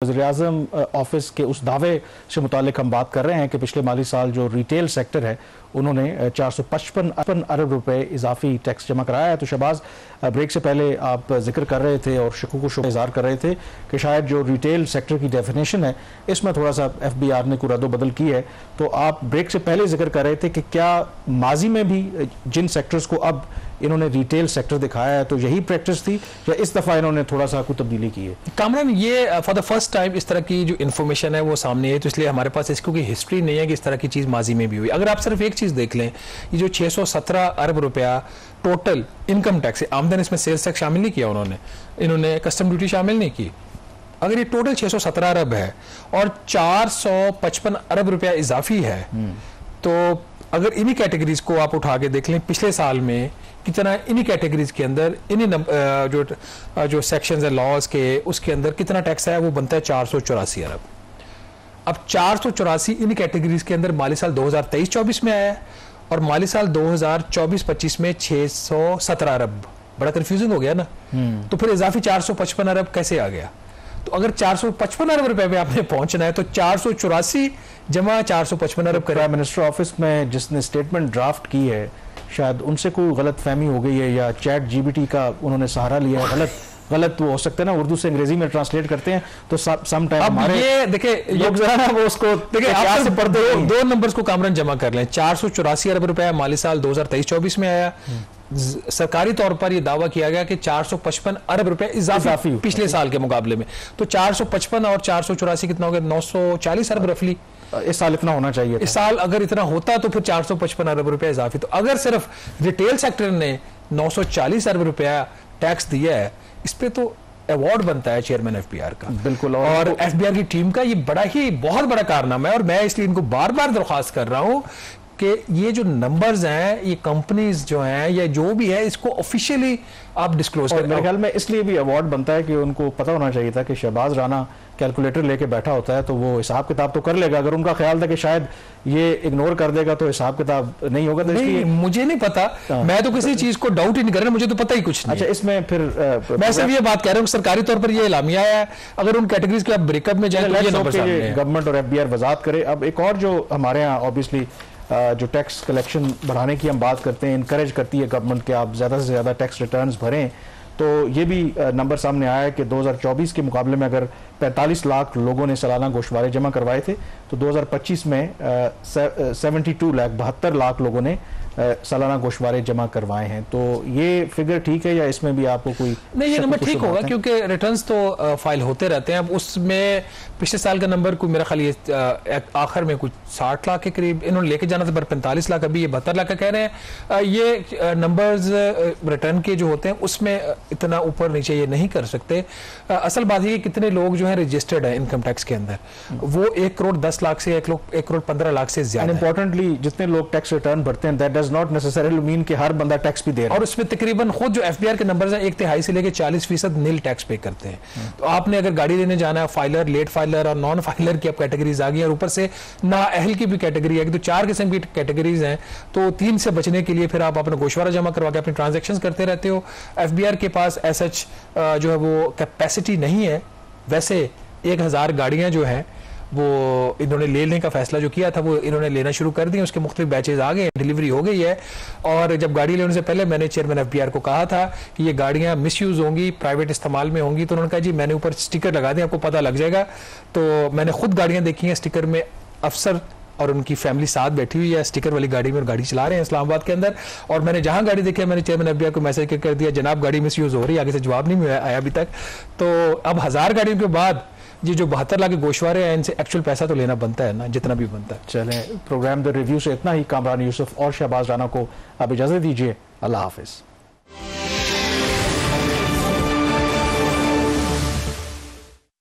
वज़ीर-ए-आज़म ऑफिस के उस दावे से मुतालिक हम बात कर रहे हैं कि पिछले माली साल जो रिटेल सेक्टर है उन्होंने 455 अरब रुपए इजाफी टैक्स जमा कराया है। तो शहबाज, ब्रेक से पहले आप जिक्र कर रहे थे और शकूक को इज़हार कर रहे थे कि शायद जो रिटेल सेक्टर की डेफिनेशन है इसमें थोड़ा सा FBR ने कोई रद्द-बदल की है। तो आप ब्रेक से पहले जिक्र कर रहे थे कि क्या माजी में भी जिन सेक्टर्स को अब इन्होंने रिटेल सेक्टर दिखाया है तो यही प्रैक्टिस थी या इस दफ़ा इन्होंने थोड़ा सा कुछ तब्दीली की है? कामरान, ये फॉर द फर्स्ट टाइम इस तरह की जो इन्फॉर्मेशन है वो सामने है, तो इसलिए हमारे पास इसको की हिस्ट्री नहीं है कि इस तरह की चीज़ माजी में भी हुई। अगर आप सिर्फ एक चीज़ देख लें, ये जो 617 अरब रुपया टोटल इनकम टैक्स है, आमदन इसमें सेल्स टैक्स शामिल नहीं किया इन्होंने कस्टम ड्यूटी शामिल नहीं की। अगर ये टोटल 617 अरब है और 455 अरब रुपया इजाफी है, तो अगर इन्हीं कैटेगरीज को आप उठा के देख लें पिछले साल में कितना इन्हीं कैटेगरीज के अंदर इन्हीं जो सेक्शंस है लॉज के उसके अंदर कितना टैक्स है, वो बनता है 484 अरब। अब 484 इन्हीं कैटेगरीज के अंदर माली साल 2023-24 में आया है और माली साल 2024-25 में 617 अरब। बड़ा कंफ्यूजिंग हो गया ना। तो फिर इजाफी 455 अरब कैसे आ गया? तो अगर 455 अरब रुपए पे आपने पहुंचना है तो 484 जमा 455 अरब प्राइम मिनिस्टर ऑफिस में जिसने स्टेटमेंट ड्राफ्ट की है शायद उनसे कोई गलत फहमी हो गई है या चैट GBT का उन्होंने सहारा लिया है। गलत वो हो सकता है ना, उर्दू से अंग्रेजी में ट्रांसलेट करते हैं तो सम टाइम हमारे ये देखे लोग जरा ना वो उसको देखिए आप से पढ़ते दो नंबर्स को कामरान जमा कर लें। 484 अरब रुपया माली साल 2023-24 में आया। सरकारी तौर पर यह दावा किया गया कि 455 अरब रुपए इजाफी पिछले साल के मुकाबले में। तो 455 और 484 कितना हो गया? 940 अरब रफली। इस साल इतना होना चाहिए। इस साल अगर इतना होता तो फिर 455 अरब रुपया इजाफी। तो अगर सिर्फ रिटेल सेक्टर ने 940 अरब रुपया टैक्स दिया है, इस पे तो अवार्ड बनता है चेयरमैन FBR का। बिल्कुल। और FBR की टीम का ये बहुत बड़ा कारनामा है और मैं इसलिए इनको बार बार दरख्वास्त कर रहा हूं कि ये जो नंबर्स हैं, ये कंपनीज जो हैं या जो भी है, इसको ऑफिशियली आप डिस्क्लोज करें। मेरे ख्याल में इसलिए भी अवार्ड बनता है कि उनको पता होना चाहिए था कि शहबाज राना कैलकुलेटर लेके बैठा होता है तो वो हिसाब किताब तो कर लेगा। अगर उनका ख्याल था कि शायद ये इग्नोर कर देगा तो हिसाब किताब नहीं होगा। तो नहीं, मुझे नहीं पता। मैं तो किसी चीज को डाउट ही नहीं कर रहा, मुझे तो पता ही कुछ नहीं। अच्छा, इसमें फिर मैं सिर्फ ये बात कह रहा हूँ सरकारी तौर पर ये एलामिया है। अगर उन कैटेगरीज के आप ब्रेकअप में जाए तो ये नंबर सामने है। गवर्नमेंट और FBR वजाहत करे। अब एक और जो हमारे यहाँ ऑब्वियसली जो टैक्स कलेक्शन बढ़ाने की हम बात करते हैं, इनकरेज करती है गवर्नमेंट के आप ज़्यादा से ज़्यादा टैक्स रिटर्न्स भरें, तो ये भी नंबर सामने आया है कि 2024 के मुकाबले में अगर 45 लाख लोगों ने सालाना गोशवारे जमा करवाए थे तो 2025 में 72 लाख लोगों ने सालाना गोशवारे जमा करवाए हैं। तो ये फिगर ठीक है या इसमें भी आपको कोई? नहीं, ये नंबर ठीक होगा क्योंकि रिटर्न्स तो फाइल होते रहते हैं। अब उसमें पिछले साल का नंबर कोई मेरा ख्याल ये आखिर में कुछ 60 लाख के करीब इन्होंने लेके जाना था, पर 45 लाख, अभी ये 72 लाख का कह रहे हैं। ये नंबर्स रिटर्न के जो होते हैं उसमें इतना ऊपर नीचे ये नहीं कर सकते। असल बात है कि कितने लोग जो है रजिस्टर्ड है इनकम टैक्स के अंदर, वो 1 करोड़ 10 लाख से 1 करोड़ 15 लाख से ज्यादा। इंपॉर्टेंटली जितने लोग टैक्स रिटर्न भरते हैं that does not necessarily mean कि हर बंदा टैक्स भी दे रहा है। और उसमें तकरीबन खुद जो FBR के नंबर्स हैं 1/3 से लेकर 40% नील टैक्स पे करते हैं। तो आपने अगर गाड़ी लेने जाना है, फाइलर, लेट फाइलर और नॉन फाइलर की अब कैटेगरीज आ गई और ऊपर से ना अहल की भी कैटेगरी आ गई, तो 4 किस्म की कैटेगरीज हैं। तो 3 से बचने के लिए फिर आप अपना गोशवारा जमा करवा के अपने ट्रांजेक्शन करते रहते हो। FBR के पास एसएच जो है वो कैपेसिटी नहीं है। वैसे 1000 गाड़ियां जो हैं वो इन्होंने लेने का फैसला जो किया था वो इन्होंने लेना शुरू कर दी। उसके मुख्तलिफ बैचेज आ गए, डिलीवरी हो गई है। और जब गाड़ी लेने से पहले मैंने चेयरमैन FBR को कहा था कि ये गाड़ियां मिसयूज होंगी, प्राइवेट इस्तेमाल में होंगी, तो उन्होंने कहा जी मैंने ऊपर स्टिकर लगा दिया, आपको पता लग जाएगा। तो मैंने खुद गाड़ियां देखी हैं, स्टिकर में अफसर और उनकी फैमिली साथ बैठी हुई है स्टिकर वाली गाड़ी में और गाड़ी चला रहे हैं इस्लामाबाद के अंदर। और मैंने जहां गाड़ी देखी है मैंने चेयरमैन FBR को मैसेज कर दिया, जनाब गाड़ी मिसयूज हो रही है। आगे से जवाब नहीं आया अभी तक। तो अब 1000 गाड़ियों के बाद ये जो 72 लाख के गोशवारे हैं इनसे एक्चुअल पैसा तो लेना बनता है ना, जितना भी बनता है। चलें, प्रोग्राम द रिव्यू से इतना ही। कामरान यूसुफ और शहबाज राना को आप इजाजत दीजिए। अल्लाह हाफिज।